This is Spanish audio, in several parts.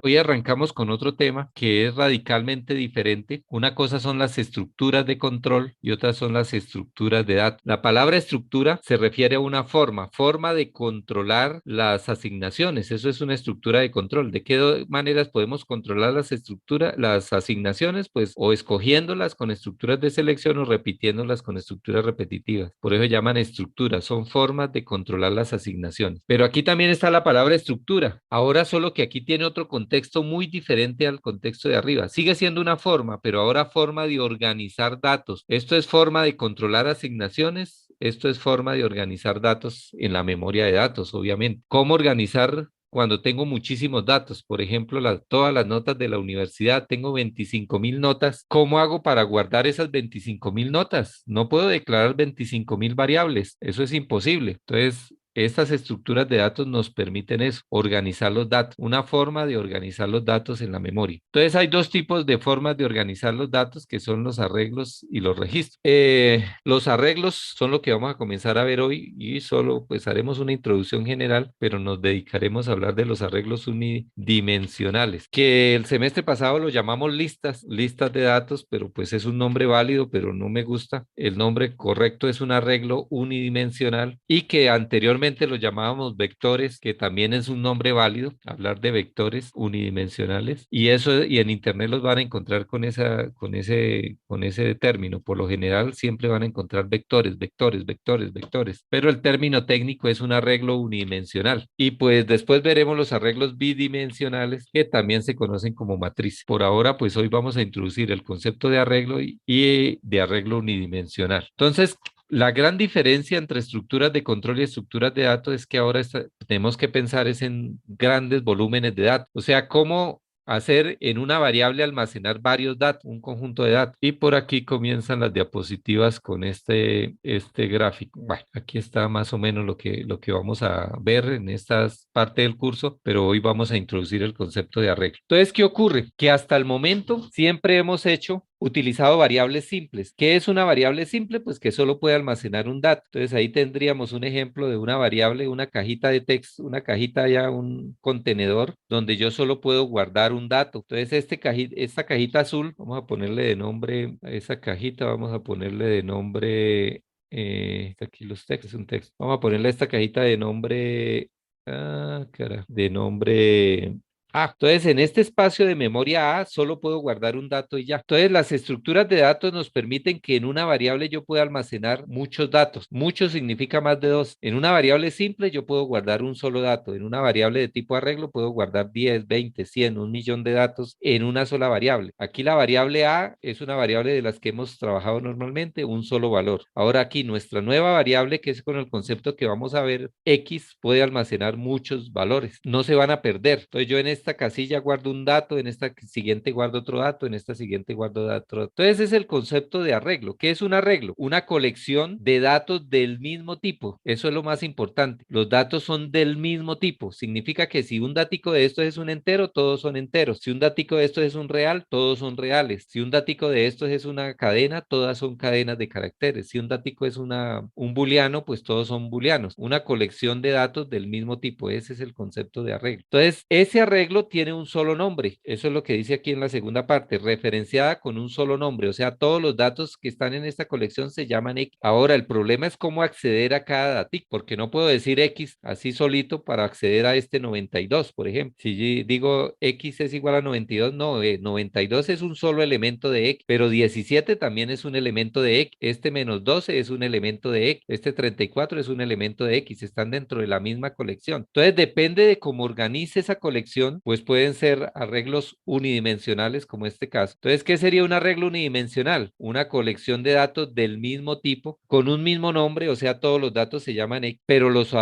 Hoy arrancamos con otro tema que es radicalmente diferente. Una cosa son las estructuras de control y otras son las estructuras de datos. La palabra estructura se refiere a una forma de controlar las asignaciones. Eso es una estructura de control. ¿De qué maneras podemos controlar las estructuras, las asignaciones? Pues o escogiéndolas con estructuras de selección o repitiéndolas con estructuras repetitivas. Por eso llaman estructuras. Son formas de controlar las asignaciones. Pero aquí también está la palabra estructura. Ahora solo que aquí tiene otro contexto muy diferente al contexto de arriba. Sigue siendo una forma, pero ahora forma de organizar datos. Esto es forma de controlar asignaciones. Esto es forma de organizar datos en la memoria de datos, obviamente. ¿Cómo organizar cuando tengo muchísimos datos? Por ejemplo, todas las notas de la universidad, tengo 25.000 notas. ¿Cómo hago para guardar esas 25.000 notas? No puedo declarar 25.000 variables. Eso es imposible. Entonces, estas estructuras de datos nos permiten eso, organizar los datos, una forma de organizar los datos en la memoria. Entonces hay dos tipos de formas de organizar los datos que son los arreglos y los registros. Los arreglos son lo que vamos a comenzar a ver hoy y solo pues haremos una introducción general, pero nos dedicaremos a hablar de los arreglos unidimensionales, que el semestre pasado lo llamamos listas de datos, pero pues es un nombre válido, pero no me gusta. El nombre correcto es un arreglo unidimensional y que anteriormente lo llamábamos vectores, que también es un nombre válido, hablar de vectores unidimensionales. Y eso, y en internet los van a encontrar con ese término. Por lo general siempre van a encontrar vectores, pero el término técnico es un arreglo unidimensional. Y pues después veremos los arreglos bidimensionales que también se conocen como matrices. Por ahora, pues hoy vamos a introducir el concepto de arreglo y de arreglo unidimensional. Entonces, la gran diferencia entre estructuras de control y estructuras de datos es que ahora tenemos que pensar es en grandes volúmenes de datos. O sea, cómo hacer en una variable almacenar varios datos, un conjunto de datos. Y por aquí comienzan las diapositivas con este gráfico. Bueno, aquí está más o menos lo que vamos a ver en esta parte del curso, pero hoy vamos a introducir el concepto de arreglo. Entonces, ¿qué ocurre? Que hasta el momento siempre hemos utilizado variables simples. ¿Qué es una variable simple? Pues que solo puede almacenar un dato. Entonces ahí tendríamos un ejemplo de una variable, una cajita de texto, una cajita ya, un contenedor donde yo solo puedo guardar un dato. Entonces esta cajita azul, vamos a ponerle de nombre a esa cajita, vamos a ponerle de nombre, aquí los textos, un texto. Vamos a ponerle a esta cajita de nombre, de nombre entonces en este espacio de memoria A solo puedo guardar un dato y ya. Entonces las estructuras de datos nos permiten que en una variable yo pueda almacenar muchos datos. Mucho significa más de dos. En una variable simple yo puedo guardar un solo dato. En una variable de tipo arreglo puedo guardar 10, 20, 100, 1.000.000 de datos en una sola variable. Aquí la variable A es una variable de las que hemos trabajado normalmente, un solo valor. Ahora aquí nuestra nueva variable, que es con el concepto que vamos a ver, X puede almacenar muchos valores. No se van a perder. Entonces yo en esta casilla guardo un dato, en esta siguiente guardo otro dato, en esta siguiente guardo otro dato. Entonces es el concepto de arreglo. ¿Qué es un arreglo? Una colección de datos del mismo tipo. Eso es lo más importante. Los datos son del mismo tipo. Significa que si un datico de estos es un entero, todos son enteros. Si un datico de estos es un real, todos son reales. Si un datico de estos es una cadena, todas son cadenas de caracteres. Si un datico es un booleano, pues todos son booleanos. Una colección de datos del mismo tipo. Ese es el concepto de arreglo. Entonces, ese arreglo tiene un solo nombre. Eso es lo que dice aquí en la segunda parte, referenciada con un solo nombre. O sea, todos los datos que están en esta colección se llaman X. Ahora, el problema es cómo acceder a cada datico, porque no puedo decir X así solito para acceder a este 92, por ejemplo. Si digo X es igual a 92, no, 92 es un solo elemento de X, pero 17 también es un elemento de X. Este menos 12 es un elemento de X. Este 34 es un elemento de X. Están dentro de la misma colección. Entonces, depende de cómo organice esa colección, pues pueden ser arreglos unidimensionales como este caso. Entonces, ¿qué sería un arreglo unidimensional? Una colección de datos del mismo tipo, con un mismo nombre, o sea, todos los datos se llaman X, pero los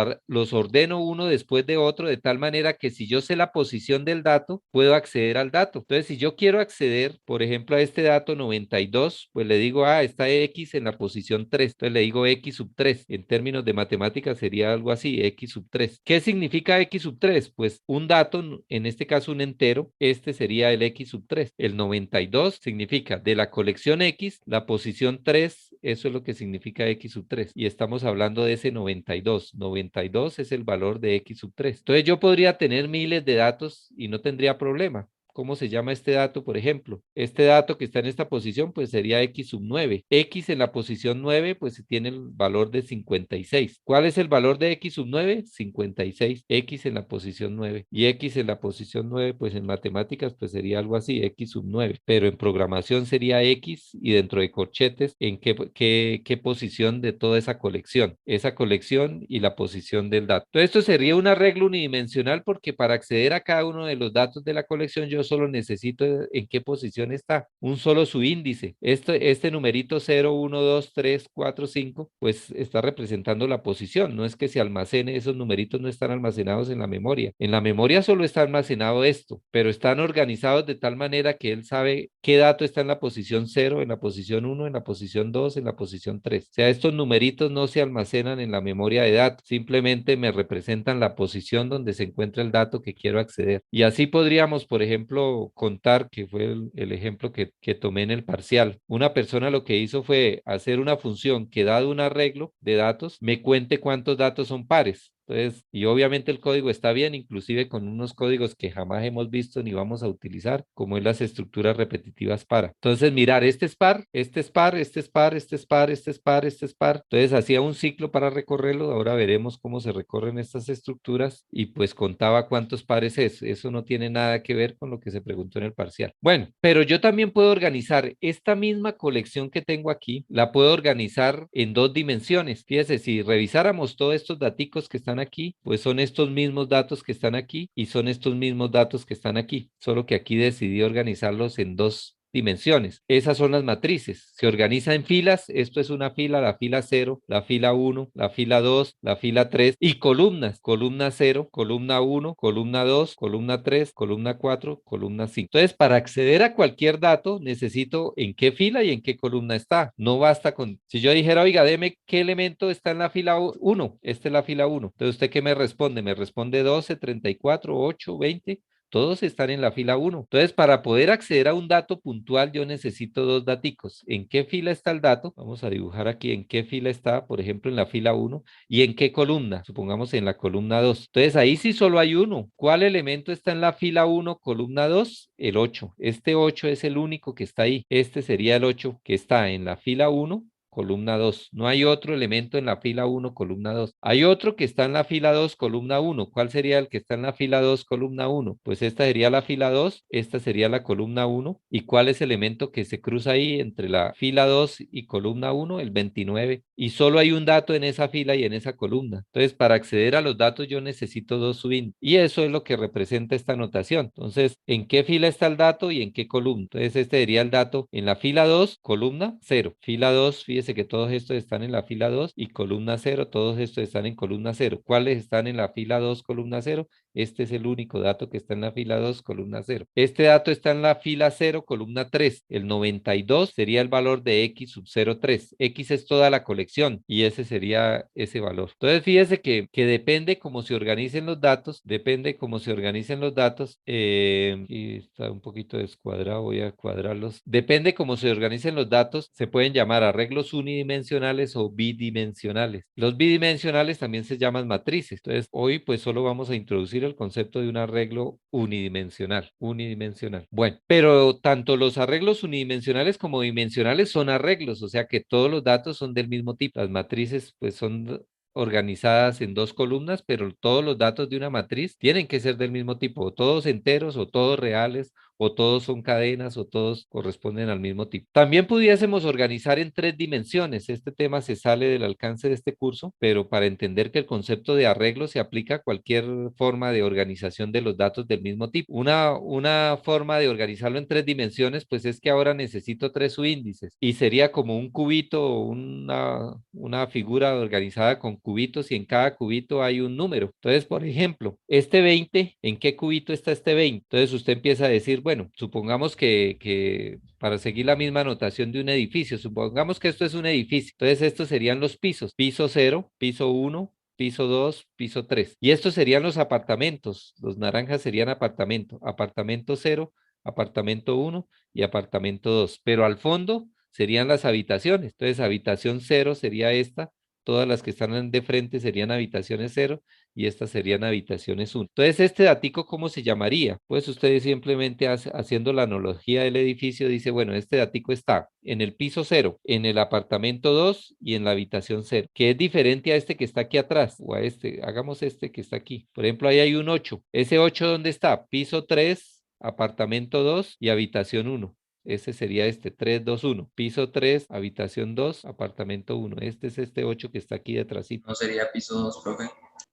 ordeno uno después de otro de tal manera que si yo sé la posición del dato, puedo acceder al dato. Entonces, si yo quiero acceder, por ejemplo, a este dato 92, pues le digo, está X en la posición 3. Entonces le digo X sub 3. En términos de matemáticas sería algo así, X sub 3. ¿Qué significa X sub 3? Pues un dato este caso un entero, este sería el X sub 3. El 92 significa de la colección X, la posición 3, eso es lo que significa X sub 3. Y estamos hablando de ese 92. 92 es el valor de X sub 3. Entonces yo podría tener miles de datos y no tendría problema. ¿Cómo se llama este dato, por ejemplo? Este dato que está en esta posición, pues sería X sub 9. X en la posición 9, pues tiene el valor de 56. ¿Cuál es el valor de X sub 9? 56. X en la posición 9. Y X en la posición 9, pues en matemáticas, pues sería algo así, X sub 9. Pero en programación sería X y dentro de corchetes, ¿en qué posición de toda esa colección? Esa colección y la posición del dato. Entonces, esto sería un arreglo unidimensional porque para acceder a cada uno de los datos de la colección, yo solo necesito en qué posición está, un solo subíndice. Este numerito 0, 1, 2, 3, 4, 5, pues está representando la posición. No es que se almacene, esos numeritos no están almacenados en la memoria. En la memoria solo está almacenado esto, pero están organizados de tal manera que él sabe qué dato está en la posición 0, en la posición 1, en la posición 2, en la posición 3. O sea, estos numeritos no se almacenan en la memoria de datos, simplemente me representan la posición donde se encuentra el dato que quiero acceder. Y así podríamos, por ejemplo, contar, que fue el ejemplo que tomé en el parcial. Una persona lo que hizo fue hacer una función que dado un arreglo de datos, me cuente cuántos datos son pares. Entonces, y obviamente el código está bien, inclusive con unos códigos que jamás hemos visto ni vamos a utilizar, como es las estructuras repetitivas para. Entonces, mirar, este es par, este es par, este es par, este es par, este es par, este es par. Entonces, hacía un ciclo para recorrerlo. Ahora veremos cómo se recorren estas estructuras y pues contaba cuántos pares es. Eso no tiene nada que ver con lo que se preguntó en el parcial. Bueno, pero yo también puedo organizar esta misma colección que tengo aquí, la puedo organizar en dos dimensiones. Fíjese, si revisáramos todos estos daticos que están aquí, pues son estos mismos datos que están aquí y son estos mismos datos que están aquí, solo que aquí decidí organizarlos en dos dimensiones. Esas son las matrices. Se organiza en filas. Esto es una fila, la fila 0, la fila 1, la fila 2, la fila 3 y columnas. Columna 0, columna 1, columna 2, columna 3, columna 4, columna 5. Entonces, para acceder a cualquier dato, necesito en qué fila y en qué columna está. No basta con, si yo dijera, oiga, deme qué elemento está en la fila 1. Esta es la fila 1. Entonces, ¿usted qué me responde? Me responde 12, 34, 8, 20. Todos están en la fila 1. Entonces, para poder acceder a un dato puntual, yo necesito dos daticos. ¿En qué fila está el dato? Vamos a dibujar aquí en qué fila está, por ejemplo, en la fila 1 y en qué columna. Supongamos en la columna 2. Entonces, ahí sí solo hay uno. ¿Cuál elemento está en la fila 1, columna 2? El 8. Este 8 es el único que está ahí. Este sería el 8 que está en la fila 1, columna 2. No hay otro elemento en la fila 1, columna 2. Hay otro que está en la fila 2, columna 1. ¿Cuál sería el que está en la fila 2, columna 1? Pues esta sería la fila 2, esta sería la columna 1. ¿Y cuál es el elemento que se cruza ahí entre la fila 2 y columna 1? El 29. Y solo hay un dato en esa fila y en esa columna. Entonces, para acceder a los datos yo necesito dos subíndices. Y eso es lo que representa esta notación. Entonces, ¿en qué fila está el dato y en qué columna? Entonces, este sería el dato en la fila 2, columna 0. Fila 2, fíjese que todos estos están en la fila 2 y columna 0, todos estos están en columna 0. ¿Cuáles están en la fila 2, columna 0? Este es el único dato que está en la fila 2, columna 0. Este dato está en la fila 0, columna 3. El 92 sería el valor de X sub 03. X es toda la colección y ese sería ese valor. Entonces, fíjese que depende cómo se organicen los datos, depende cómo se organicen los datos. Y está un poquito descuadrado, voy a cuadrarlos. Depende cómo se organicen los datos, se pueden llamar arreglos unidimensionales o bidimensionales. Los bidimensionales también se llaman matrices. Entonces, hoy pues solo vamos a introducir el concepto de un arreglo unidimensional, unidimensional. Bueno, pero tanto los arreglos unidimensionales como dimensionales son arreglos, o sea que todos los datos son del mismo tipo. Las matrices pues son organizadas en dos columnas, pero todos los datos de una matriz tienen que ser del mismo tipo, o todos enteros, o todos reales, o todos son cadenas, o todos corresponden al mismo tipo. También pudiésemos organizar en tres dimensiones. Este tema se sale del alcance de este curso, pero para entender que el concepto de arreglo se aplica a cualquier forma de organización de los datos del mismo tipo. Una forma de organizarlo en tres dimensiones, pues es que ahora necesito tres subíndices y sería como un cubito o una figura organizada con cubitos y en cada cubito hay un número. Entonces, por ejemplo, este 20, ¿en qué cubito está este 20? Entonces usted empieza a decir, bueno, supongamos que para seguir la misma notación de un edificio, supongamos que esto es un edificio. Entonces estos serían los pisos. Piso 0, piso 1, piso 2, piso 3. Y estos serían los apartamentos. Los naranjas serían apartamento. Apartamento 0, apartamento 1 y apartamento 2. Pero al fondo serían las habitaciones. Entonces, habitación 0 sería esta. Todas las que están de frente serían habitaciones 0 y estas serían habitaciones 1. Entonces, este datico, ¿cómo se llamaría? Pues ustedes simplemente haciendo la analogía del edificio, dice, bueno, este datico está en el piso 0, en el apartamento 2 y en la habitación 0, que es diferente a este que está aquí atrás, o a este, hagamos este que está aquí. Por ejemplo, ahí hay un 8. ¿Ese 8 dónde está? Piso 3, apartamento 2 y habitación 1. Ese sería este, 3, 2, 1. Piso 3, habitación 2, apartamento 1. Este es este 8 que está aquí detrás. ¿No sería piso 2, profe?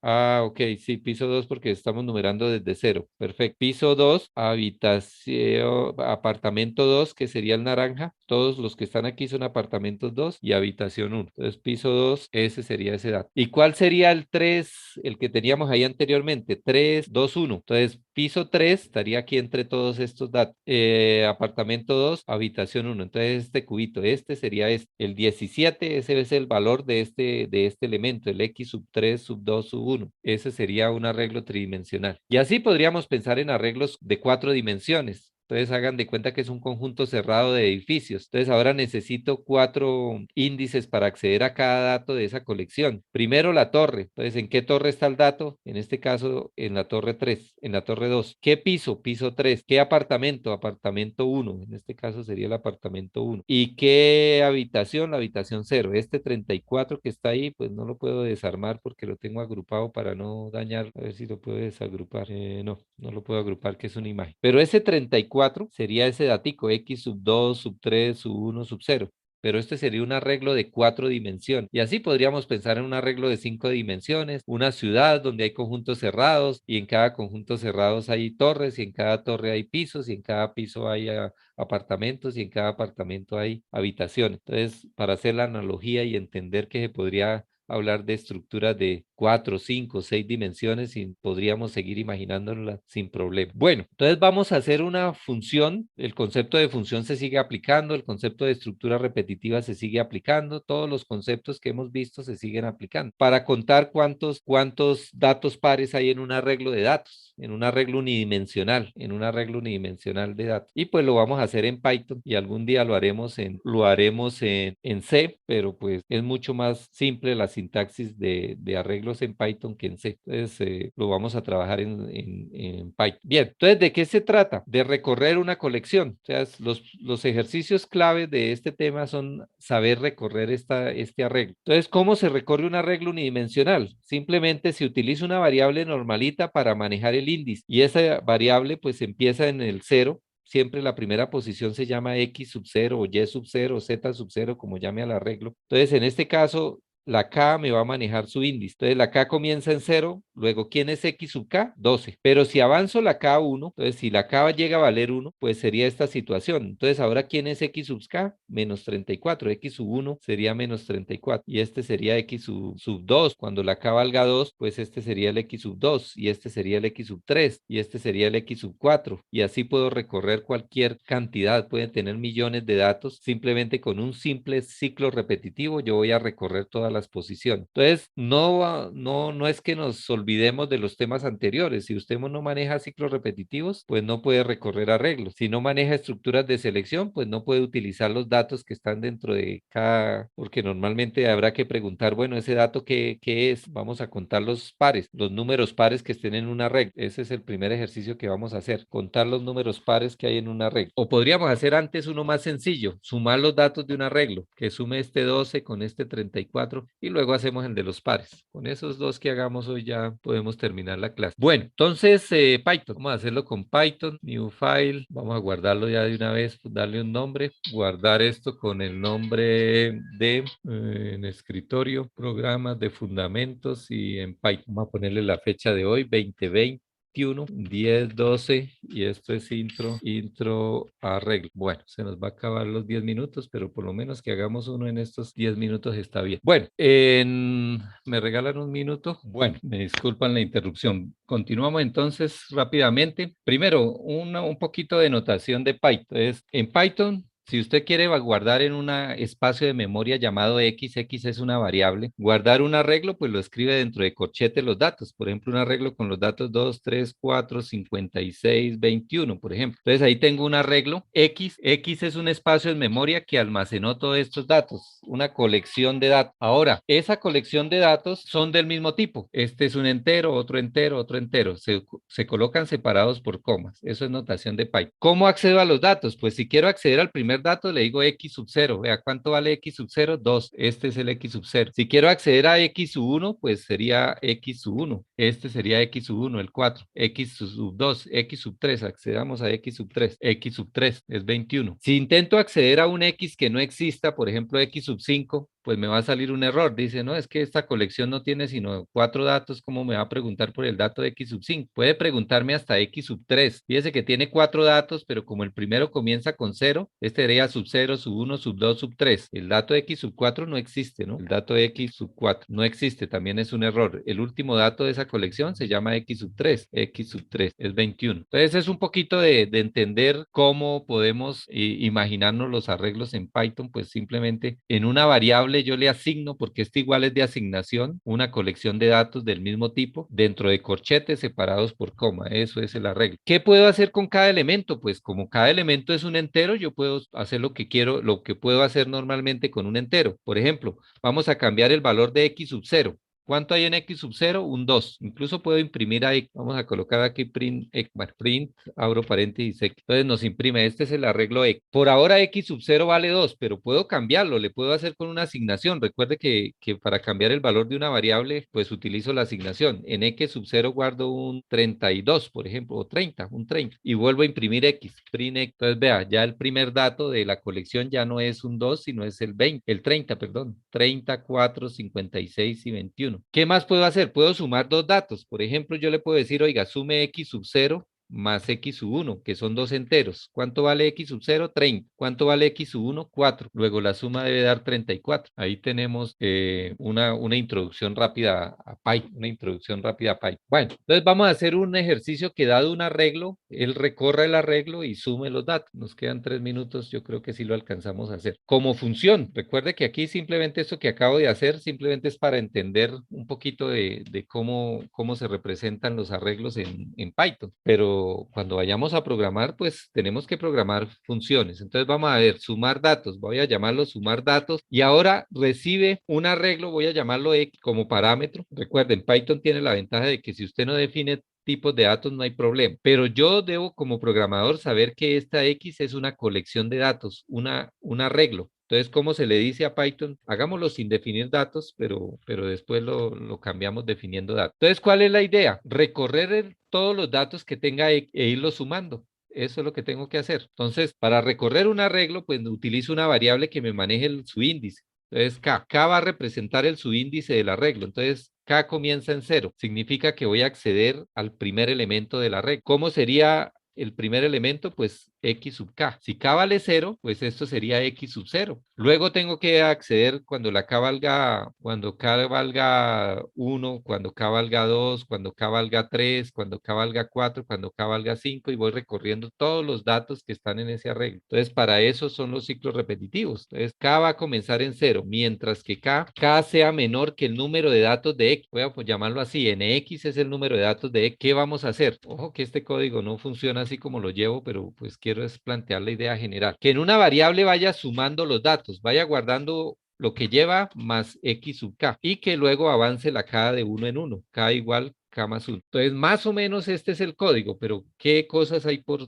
Ah, ok, sí, piso 2 porque estamos numerando desde 0. Perfecto. Piso 2, habitación, apartamento 2, que sería el naranja. Todos los que están aquí son apartamentos 2 y habitación 1. Entonces, piso 2, ese sería ese dato. ¿Y cuál sería el 3, el que teníamos ahí anteriormente? 3, 2, 1. Entonces, piso 3 estaría aquí entre todos estos datos. Apartamento 2, habitación 1. Entonces, este cubito, este sería este. El 17, ese es el valor de este elemento, el X sub 3, sub 2, sub 1. Ese sería un arreglo tridimensional. Y así podríamos pensar en arreglos de 4 dimensiones. Entonces hagan de cuenta que es un conjunto cerrado de edificios. Entonces ahora necesito 4 índices para acceder a cada dato de esa colección. Primero la torre. Entonces, ¿en qué torre está el dato? En este caso, en la torre 3, en la torre 2. ¿Qué piso? Piso 3. ¿Qué apartamento? Apartamento 1. En este caso sería el apartamento 1. ¿Y qué habitación? La habitación 0. Este 34 que está ahí, pues no lo puedo desarmar porque lo tengo agrupado para no dañar. A ver si lo puedo desagrupar. No, no lo puedo agrupar, que es una imagen. Pero ese 34 sería ese datico, X sub 2, sub 3, sub 1, sub 0. Pero este sería un arreglo de 4 dimensiones. Y así podríamos pensar en un arreglo de 5 dimensiones, una ciudad donde hay conjuntos cerrados y en cada conjunto cerrados hay torres y en cada torre hay pisos y en cada piso hay apartamentos y en cada apartamento hay habitaciones. Entonces, para hacer la analogía y entender que se podría hablar de estructuras de 4, 5, 6 dimensiones y podríamos seguir imaginándolas sin problema. Bueno, entonces vamos a hacer una función. El concepto de función se sigue aplicando, el concepto de estructura repetitiva se sigue aplicando, todos los conceptos que hemos visto se siguen aplicando para contar cuántos datos pares hay en un arreglo de datos, en un arreglo unidimensional, de datos. Y pues lo vamos a hacer en Python y algún día lo haremos en C, pero pues es mucho más simple la sintaxis de arreglos en Python que en C. Entonces lo vamos a trabajar en Python. Bien, entonces, ¿de qué se trata? De recorrer una colección. O sea, los ejercicios clave de este tema son saber recorrer este arreglo. Entonces, ¿cómo se recorre un arreglo unidimensional? Simplemente se utiliza una variable normalita para manejar el índice y esa variable pues empieza en el 0. Siempre la primera posición se llama X sub 0 o Y sub 0 o Z sub 0, como llame al arreglo. Entonces, en este caso, la K me va a manejar su índice. Entonces, la K comienza en 0, luego, ¿quién es X sub K? 12. Pero si avanzo la K a 1, entonces si la K llega a valer 1, pues sería esta situación. Entonces, ahora, ¿quién es X sub K? Menos 34. X sub 1 sería menos 34. Y este sería X sub 2. Cuando la K valga 2, pues este sería el X sub 2. Y este sería el X sub 3. Y este sería el X sub 4. Y así puedo recorrer cualquier cantidad. Pueden tener millones de datos. Simplemente con un simple ciclo repetitivo, yo voy a recorrer todas las posiciones. Entonces, no es que nos olvidemos de los temas anteriores. Si usted no maneja ciclos repetitivos, pues no puede recorrer arreglos. Si no maneja estructuras de selección, pues no puede utilizar los datos que están dentro de cada, porque normalmente habrá que preguntar, bueno, ese dato qué es. Vamos a contar los pares, los números pares que estén en un arreglo. Ese es el primer ejercicio que vamos a hacer, contar los números pares que hay en un arreglo. O podríamos hacer antes uno más sencillo, sumar los datos de un arreglo, que sume este 12 con este 34 y luego hacemos el de los pares. Con esos dos que hagamos hoy ya podemos terminar la clase. Bueno, entonces Python, vamos a hacerlo con Python, new file, vamos a guardarlo ya de una vez, darle un nombre, guardar esto con el nombre de en escritorio, programas de fundamentos y en Python. Vamos a ponerle la fecha de hoy, 2020. 10, 12 y esto es intro arreglo. Bueno, se nos va a acabar los 10 minutos, pero por lo menos que hagamos uno en estos 10 minutos está bien. Bueno, ¿me regalan un minuto? Bueno, me disculpan la interrupción. Continuamos entonces rápidamente. Primero, un poquito de notación de Python. Entonces, en Python Si usted quiere guardar en un espacio de memoria llamado X, X es una variable, guardar un arreglo, pues lo escribe dentro de corchete los datos. Por ejemplo, un arreglo con los datos 2, 3, 4, 56, 21, por ejemplo. Entonces ahí tengo un arreglo X. X es un espacio en memoria que almacenó todos estos datos, una colección de datos. Ahora, esa colección de datos son del mismo tipo. Este es un entero, otro entero, otro entero. Se colocan separados por comas. Eso es notación de Python. ¿Cómo accedo a los datos? Pues si quiero acceder al primer dato, le digo X sub 0. Vea, ¿cuánto vale X sub 0? 2. Este es el X sub 0. Si quiero acceder a X sub 1, pues sería X sub 1. Este sería X sub 1, el 4. X sub 2, X sub 3. Accedamos a X sub 3. X sub 3 es 21. Si intento acceder a un X que no exista, por ejemplo X sub 5, pues me va a salir un error. Dice, no, es que esta colección no tiene sino 4 datos. ¿Cómo me va a preguntar por el dato de X sub 5? Puede preguntarme hasta X sub 3. Fíjese que tiene 4 datos, pero como el primero comienza con 0, este sería sub 0, sub 1, sub 2, sub 3. El dato de X sub 4 no existe, ¿no? El dato de X sub 4 no existe, también es un error. El último dato de esa colección se llama X sub 3. X sub 3 es 21. Entonces es un poquito de entender cómo podemos imaginarnos los arreglos en Python, pues simplemente en una variable yo le asigno, porque este igual es de asignación, una colección de datos del mismo tipo dentro de corchetes separados por coma. Eso es el arreglo. ¿Qué puedo hacer con cada elemento? Pues como cada elemento es un entero, yo puedo hacer lo que quiero, lo que puedo hacer normalmente con un entero. Por ejemplo, vamos a cambiar el valor de X sub 0. ¿Cuánto hay en X sub 0? Un 2. Incluso puedo imprimir ahí. Vamos a colocar aquí print, bueno, print, abro paréntesis X. Entonces nos imprime. Este es el arreglo X. Por ahora X sub 0 vale 2, pero puedo cambiarlo. Le puedo hacer con una asignación. Recuerde que para cambiar el valor de una variable, pues utilizo la asignación. En X sub 0 guardo un 32, por ejemplo, o 30, un 30. Y vuelvo a imprimir X, print X. Entonces vea, ya el primer dato de la colección ya no es un 2, sino es el 20, el 30, perdón. 30, 4, 56 y 21. ¿Qué más puedo hacer? Puedo sumar dos datos. Por ejemplo, yo le puedo decir, oiga, sume X sub 0 más X sub 1, que son dos enteros. ¿Cuánto vale X sub 0? 30. ¿Cuánto vale X sub 1? 4. Luego la suma debe dar 34. Ahí tenemos una introducción rápida a Python, una introducción rápida a Python. Bueno, entonces vamos a hacer un ejercicio que dado un arreglo, él recorre el arreglo y sume los datos. Nos quedan 3 minutos, yo creo que sí lo alcanzamos a hacer. Como función, recuerde que aquí simplemente esto que acabo de hacer, simplemente es para entender un poquito de cómo se representan los arreglos en Python. Pero cuando vayamos a programar, pues tenemos que programar funciones. Entonces vamos a ver, sumar datos, voy a llamarlo sumar datos y ahora recibe un arreglo, voy a llamarlo X como parámetro. Recuerden, Python tiene la ventaja de que si usted no define tipos de datos no hay problema, pero yo debo como programador saber que esta X es una colección de datos, un arreglo. Entonces, ¿cómo se le dice a Python? Hagámoslo sin definir datos, pero después lo cambiamos definiendo datos. Entonces, ¿cuál es la idea? Recorrer todos los datos que tenga e irlos sumando. Eso es lo que tengo que hacer. Entonces, para recorrer un arreglo, pues utilizo una variable que me maneje su índice. Entonces, K. K va a representar el subíndice del arreglo. Entonces, K comienza en 0. Significa que voy a acceder al primer elemento del arreglo. ¿Cómo sería el primer elemento? Pues X sub K. Si K vale 0, pues esto sería X sub 0. Luego tengo que acceder cuando K valga 1, cuando K valga 2, cuando K valga 3, cuando K valga 4, cuando K valga 5 y voy recorriendo todos los datos que están en ese arreglo. Entonces, para eso son los ciclos repetitivos. Entonces, K va a comenzar en 0, mientras que K sea menor que el número de datos de X. Voy a llamarlo así, NX es el número de datos de X. ¿Qué vamos a hacer? Ojo que este código no funciona así como lo llevo, pero pues quiero es plantear la idea general. Que en una variable vaya sumando los datos, vaya guardando lo que lleva más X sub K y que luego avance la K de uno en uno, K igual K más 1. Entonces, más o menos este es el código, pero ¿qué cosas hay por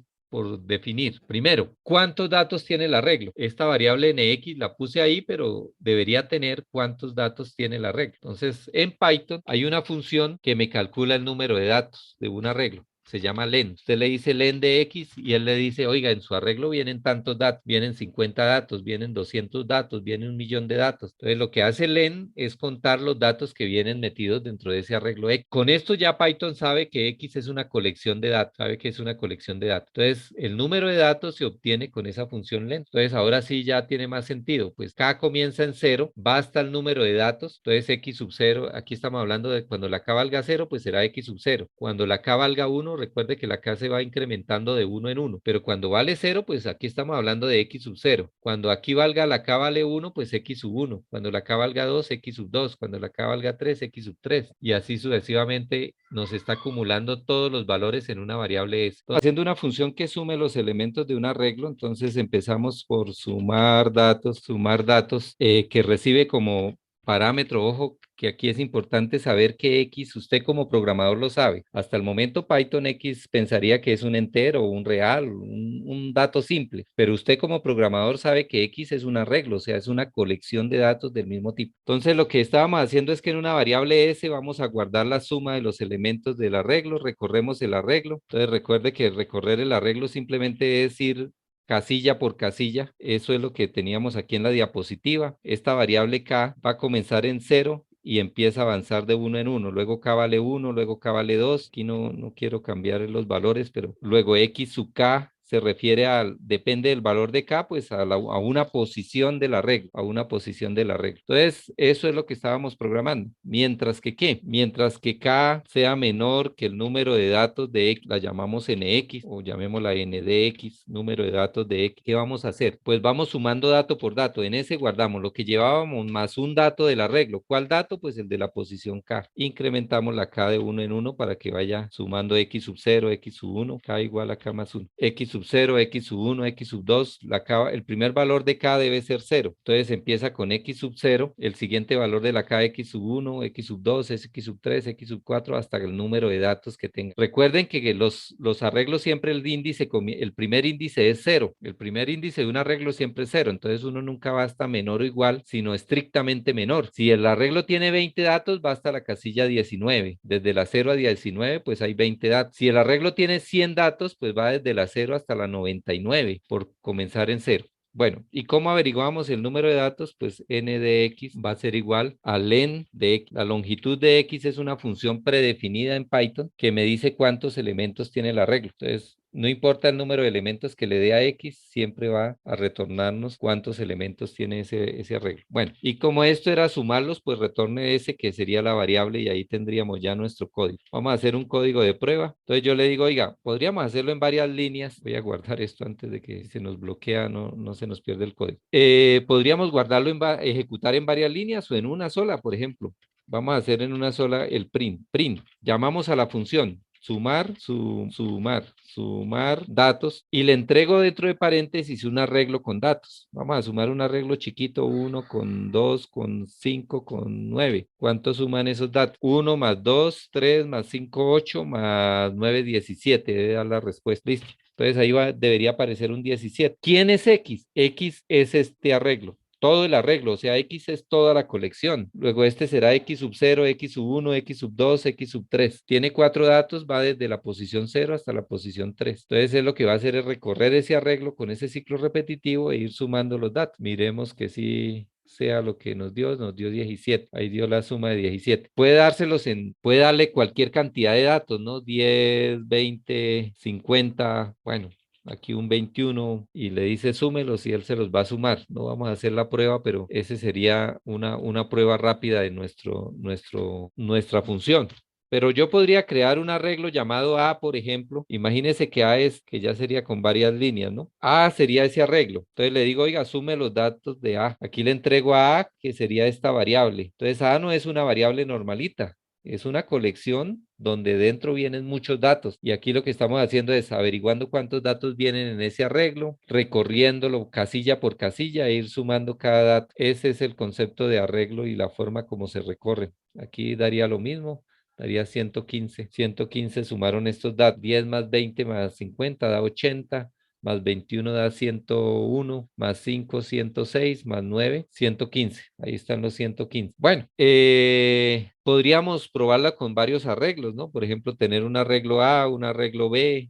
definir? Primero, ¿cuántos datos tiene el arreglo? Esta variable NX la puse ahí, pero debería tener cuántos datos tiene el arreglo. Entonces, en Python hay una función que me calcula el número de datos de un arreglo. Se llama len. Usted le dice len de X y él le dice, oiga, en su arreglo vienen tantos datos, vienen 50 datos, vienen 200 datos, vienen 1.000.000 de datos. Entonces, lo que hace len es contar los datos que vienen metidos dentro de ese arreglo X. Con esto ya Python sabe que X es una colección de datos, sabe que es una colección de datos. Entonces, el número de datos se obtiene con esa función len. Entonces, ahora sí ya tiene más sentido. Pues K comienza en 0, va hasta el número de datos. Entonces, X sub 0, aquí estamos hablando de cuando la K valga 0, pues será X sub 0. Cuando la K valga 1, recuerde que la K se va incrementando de uno en uno, pero cuando vale cero, pues aquí estamos hablando de X sub cero. Cuando aquí valga la K vale uno, pues X sub uno. Cuando la K valga 2, X sub 2. Cuando la K valga 3, X sub 3. Y así sucesivamente nos está acumulando todos los valores en una variable S. Entonces, haciendo una función que sume los elementos de un arreglo, entonces empezamos por sumar datos que recibe como parámetro. Ojo, que aquí es importante saber que X, usted como programador lo sabe. Hasta el momento Python X pensaría que es un entero, un real, un dato simple, pero usted como programador sabe que X es un arreglo, o sea, es una colección de datos del mismo tipo. Entonces lo que estábamos haciendo es que en una variable S vamos a guardar la suma de los elementos del arreglo, recorremos el arreglo. Entonces recuerde que recorrer el arreglo simplemente es ir casilla por casilla. Eso es lo que teníamos aquí en la diapositiva. Esta variable K va a comenzar en cero y empieza a avanzar de uno en uno. Luego K vale 1, luego K vale 2. Aquí no quiero cambiar los valores, pero luego X sub K se refiere al, depende del valor de K, pues a una posición del arreglo, a una posición del arreglo. Entonces, eso es lo que estábamos programando. Mientras que, ¿qué? Mientras que K sea menor que el número de datos de X, la llamamos NX o llamémosla NDX, número de datos de X. ¿Qué vamos a hacer? Pues vamos sumando dato por dato. En ese guardamos lo que llevábamos más un dato del arreglo. ¿Cuál dato? Pues el de la posición K. Incrementamos la K de uno en uno para que vaya sumando X sub 0, X sub 1, K igual a K más 1, X sub 0, X sub 1, X sub 2, el primer valor de K debe ser 0. Entonces empieza con X sub 0, el siguiente valor de la K X sub 1, X sub 2, X sub 3, X sub 4, hasta el número de datos que tenga. Recuerden que los arreglos siempre el primer índice es 0. El primer índice de un arreglo siempre es 0. Entonces uno nunca va hasta menor o igual, sino estrictamente menor. Si el arreglo tiene 20 datos, va hasta la casilla 19. Desde la 0 a 19, pues hay 20 datos. Si el arreglo tiene 100 datos, pues va desde la 0 hasta la 99, por comenzar en 0. Bueno, ¿y cómo averiguamos el número de datos? Pues n de x va a ser igual a len de x. La longitud de x es una función predefinida en Python que me dice cuántos elementos tiene el arreglo. Entonces, no importa el número de elementos que le dé a X, siempre va a retornarnos cuántos elementos tiene ese arreglo. Bueno, y como esto era sumarlos, pues retorne ese que sería la variable y ahí tendríamos ya nuestro código. Vamos a hacer un código de prueba. Entonces yo le digo, oiga, podríamos hacerlo en varias líneas. Voy a guardar esto antes de que se nos bloquea, no se nos pierde el código. Podríamos guardarlo, ejecutar en varias líneas o en una sola, por ejemplo. Vamos a hacer en una sola el print. Print. Llamamos a la función sumar datos y le entrego dentro de paréntesis un arreglo con datos. Vamos a sumar un arreglo chiquito, 1 con 2 con 5 con 9. ¿Cuánto suman esos datos? 1 más 2, 3 más 5, 8 más 9, 17. Debe dar la respuesta. Listo. Entonces ahí debería aparecer un 17. ¿Quién es X? X es este arreglo. Todo el arreglo, o sea, X es toda la colección. Luego este será X sub 0, X sub 1, X sub 2, X sub 3. Tiene 4 datos, va desde la posición 0 hasta la posición 3. Entonces es lo que va a hacer es recorrer ese arreglo con ese ciclo repetitivo e ir sumando los datos. Miremos que sí sea lo que nos dio 17. Ahí dio la suma de 17. Puede darle cualquier cantidad de datos, ¿no? 10, 20, 50, bueno, aquí un 21 y le dice súmelos y él se los va a sumar. No vamos a hacer la prueba, pero ese sería una prueba rápida de nuestra función. Pero yo podría crear un arreglo llamado A, por ejemplo. Imagínese que A es, que ya sería con varias líneas, ¿no? A sería ese arreglo. Entonces le digo, oiga, sume los datos de A. Aquí le entrego a A, que sería esta variable. Entonces A no es una variable normalita. Es una colección donde dentro vienen muchos datos y aquí lo que estamos haciendo es averiguando cuántos datos vienen en ese arreglo, recorriéndolo casilla por casilla e ir sumando cada dato. Ese es el concepto de arreglo y la forma como se recorre. Aquí daría lo mismo. Daría 115. 115 sumaron estos datos. 10 más 20 más 50 da 80. Más 21 da 101, más 5, 106, más 9, 115. Ahí están los 115. Bueno, podríamos probarla con varios arreglos, ¿no? Por ejemplo, tener un arreglo A, un arreglo B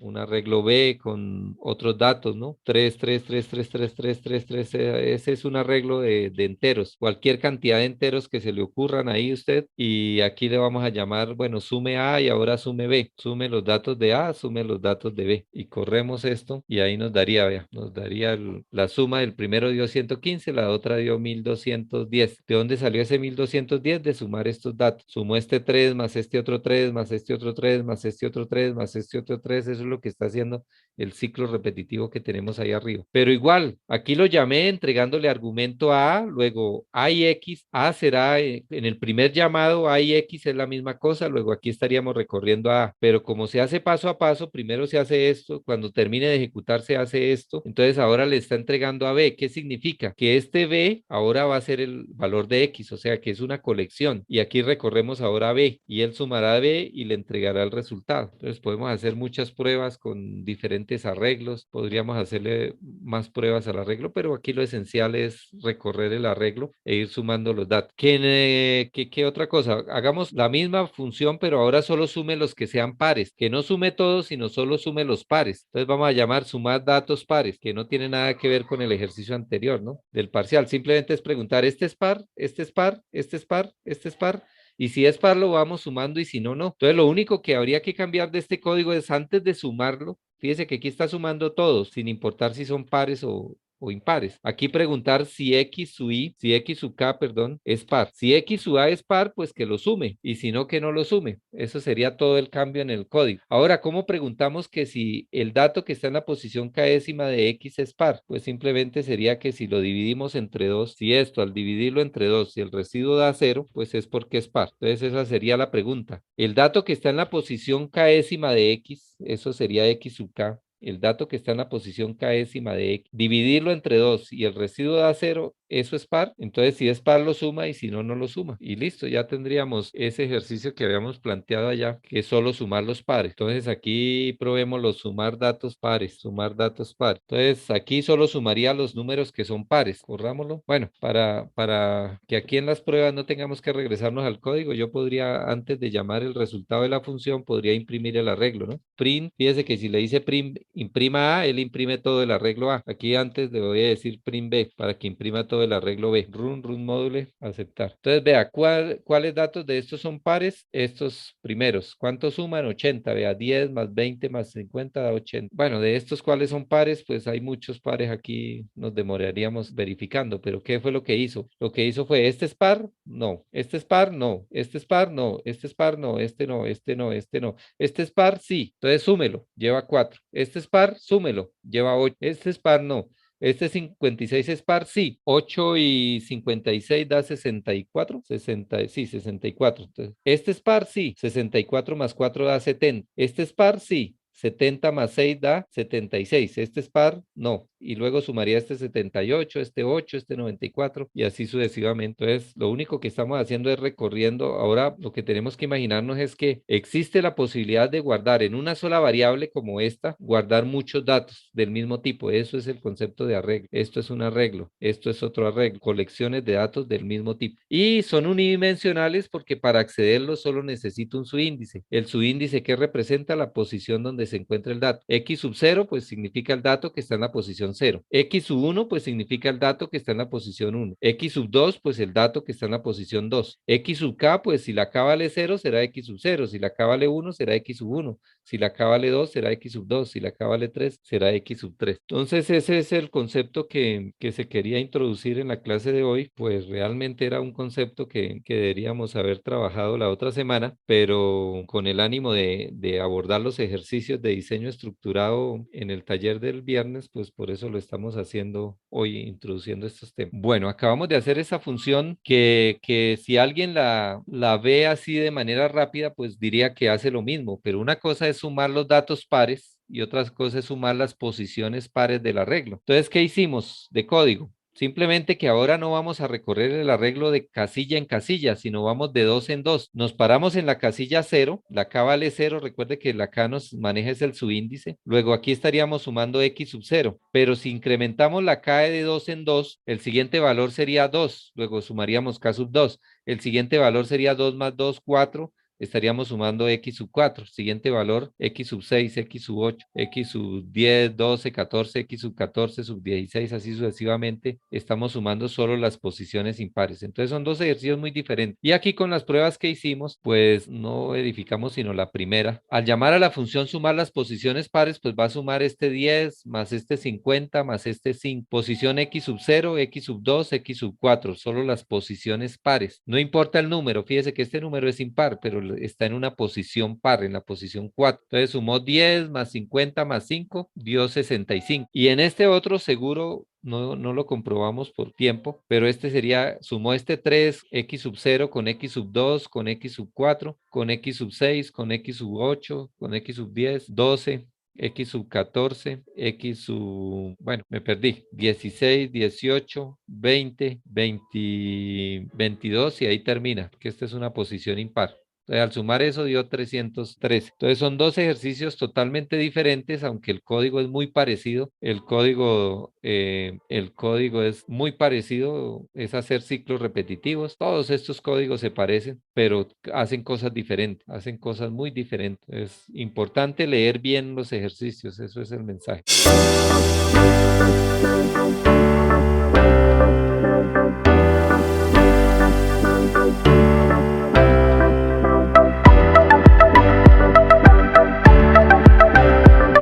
con otros datos, ¿no? 3, 3, 3, 3, 3, 3, 3, 3. Ese es un arreglo de enteros. Cualquier cantidad de enteros que se le ocurran ahí usted. Y aquí le vamos a llamar, bueno, sume A y ahora sume B. Sume los datos de A, sume los datos de B. Y corremos esto y ahí nos daría, vea, nos daría la suma del primero dio 115, la otra dio 1210. ¿De dónde salió ese 1210? De sumar estos datos. sumó este 3 más este otro 3 más este otro 3 más este otro 3 más este otro 3, eso es lo que está haciendo el ciclo repetitivo que tenemos ahí arriba. Pero igual, aquí lo llamé entregándole argumento a A, luego A y X, A será en el primer llamado, A y X es la misma cosa, luego aquí estaríamos recorriendo a A, pero como se hace paso a paso, primero se hace esto, cuando termine de ejecutar se hace esto, entonces ahora le está entregando a B. ¿Qué significa? Que este B ahora va a ser el valor de X, o sea que es una colección, y aquí recorremos ahora a B, y él sumará a B y le entregará el resultado. Entonces podemos hacer muchas pruebas con diferentes arreglos, podríamos hacerle más pruebas al arreglo, pero aquí lo esencial es recorrer el arreglo e ir sumando los datos. ¿Qué otra cosa? Hagamos la misma función, pero ahora solo sume los que sean pares, que no sume todos, sino solo sume los pares. Entonces vamos a llamar sumar datos pares, que no tiene nada que ver con el ejercicio anterior, ¿no? Del parcial. Simplemente es preguntar, ¿este es par? ¿Este es par? ¿Este es par? ¿Este es par? Y si es par, lo vamos sumando y si no, no. Entonces, lo único que habría que cambiar de este código es antes de sumarlo. Fíjese que aquí está sumando todos, sin importar si son pares o impares. Aquí preguntar si X su Y, si X su K, perdón, es par. Si X su A es par, pues que lo sume, y si no, que no lo sume. Eso sería todo el cambio en el código. Ahora, ¿cómo preguntamos que si el dato que está en la posición késima de X es par? Pues simplemente sería que si lo dividimos entre 2, si esto al dividirlo entre 2, si el residuo da 0, pues es porque es par. Entonces esa sería la pregunta. El dato que está en la posición késima de X, eso sería X sub K, el dato que está en la posición késima de X, dividirlo entre 2 y el residuo da 0, eso es par. Entonces, si es par, lo suma y si no, no lo suma. Y listo, ya tendríamos ese ejercicio que habíamos planteado allá, que es solo sumar los pares. Entonces, aquí probemos los sumar datos pares, sumar datos pares. Entonces, aquí solo sumaría los números que son pares. Corrámoslo. Bueno, para que aquí en las pruebas no tengamos que regresarnos al código, yo podría, antes de llamar el resultado de la función, podría imprimir el arreglo, ¿no? Print, fíjese que si le dice print, imprima A, él imprime todo el arreglo A. Aquí antes le voy a decir print B para que imprima todo el arreglo B. Run módule, aceptar. Entonces vea, ¿cuáles datos de estos son pares? Estos primeros. ¿Cuántos suman? 80. Vea, 10 más 20 más 50 da 80. Bueno, de estos cuáles son pares, pues hay muchos pares aquí, nos demoraríamos verificando, pero ¿qué fue lo que hizo? Lo que hizo fue, ¿este es par? No. ¿Este es par? No. ¿Este es par? No. ¿Este es par? No. Este no, este no, este no. ¿Este es par? Sí. Entonces súmelo, lleva 4. ¿Este es par? Súmelo, lleva 8. ¿Este es par? No. Este 56 es par, sí. 8 y 56 da 64. 60, sí, 64. Entonces, este es par, sí. 64 más 4 da 70. Este es par, sí. 70 más 6 da 76. Este es par, no. Y luego sumaría este 78, este 8, este 94 y así sucesivamente. Entonces, lo único que estamos haciendo es recorriendo. Ahora, lo que tenemos que imaginarnos es que existe la posibilidad de guardar en una sola variable como esta, guardar muchos datos del mismo tipo. Eso es el concepto de arreglo. Esto es un arreglo, esto es otro arreglo, colecciones de datos del mismo tipo. Y son unidimensionales porque para accederlos solo necesito un subíndice. El subíndice que representa la posición donde se encuentra el dato. X sub 0 pues significa el dato que está en la posición 0. X sub 1 pues significa el dato que está en la posición 1. X sub 2 pues el dato que está en la posición 2. X sub K pues si la K vale 0 será X sub 0. Si la K vale 1 será X sub 1. Si la K vale 2 será X sub 2. Si la K vale 3 será X sub 3. Entonces ese es el concepto que se quería introducir en la clase de hoy. Pues realmente era un concepto que deberíamos haber trabajado la otra semana, pero con el ánimo de abordar los ejercicios de diseño estructurado en el taller del viernes, pues por eso lo estamos haciendo hoy, introduciendo estos temas. Bueno, acabamos de hacer esa función que si alguien la ve así de manera rápida, pues diría que hace lo mismo, pero una cosa es sumar los datos pares y otra cosa es sumar las posiciones pares del arreglo. Entonces, ¿qué hicimos de código? Simplemente que ahora no vamos a recorrer el arreglo de casilla en casilla, sino vamos de dos en dos. Nos paramos en la casilla 0, la K vale 0, recuerde que la K nos maneja es el subíndice. Luego aquí estaríamos sumando X sub 0, pero si incrementamos la K de 2 en 2, el siguiente valor sería 2, luego sumaríamos K sub 2. El siguiente valor sería 2 más 2, 4. estaríamos sumando x sub 4. Siguiente valor, x sub 6, x sub 8, x sub 10, 12, 14, x sub 14, sub 16, así sucesivamente. Estamos sumando solo las posiciones impares. Entonces son dos ejercicios muy diferentes. Y aquí con las pruebas que hicimos, pues no verificamos sino la primera. Al llamar a la función sumar las posiciones pares, pues va a sumar este 10 más este 50 más este 5. Posición x sub 0, x sub 2, x sub 4. Solo las posiciones pares. No importa el número. Fíjese que este número es impar, pero está en una posición par, en la posición 4. Entonces sumó 10 más 50 más 5, dio 65. Y en este otro seguro no lo comprobamos por tiempo, pero este sería, sumó este 3, x sub 0 con x sub 2, con x sub 4, con x sub 6, con x sub 8, con x sub 10, 12, x sub 14, x sub, bueno, me perdí, 16, 18, 20, 20, 22 y ahí termina, que esta es una posición impar. Entonces, al sumar eso dio 313. Entonces son dos ejercicios totalmente diferentes, aunque el código es muy parecido. El código es muy parecido, es hacer ciclos repetitivos. Todos estos códigos se parecen, pero hacen cosas diferentes, hacen cosas muy diferentes. Es importante leer bien los ejercicios, eso es el mensaje.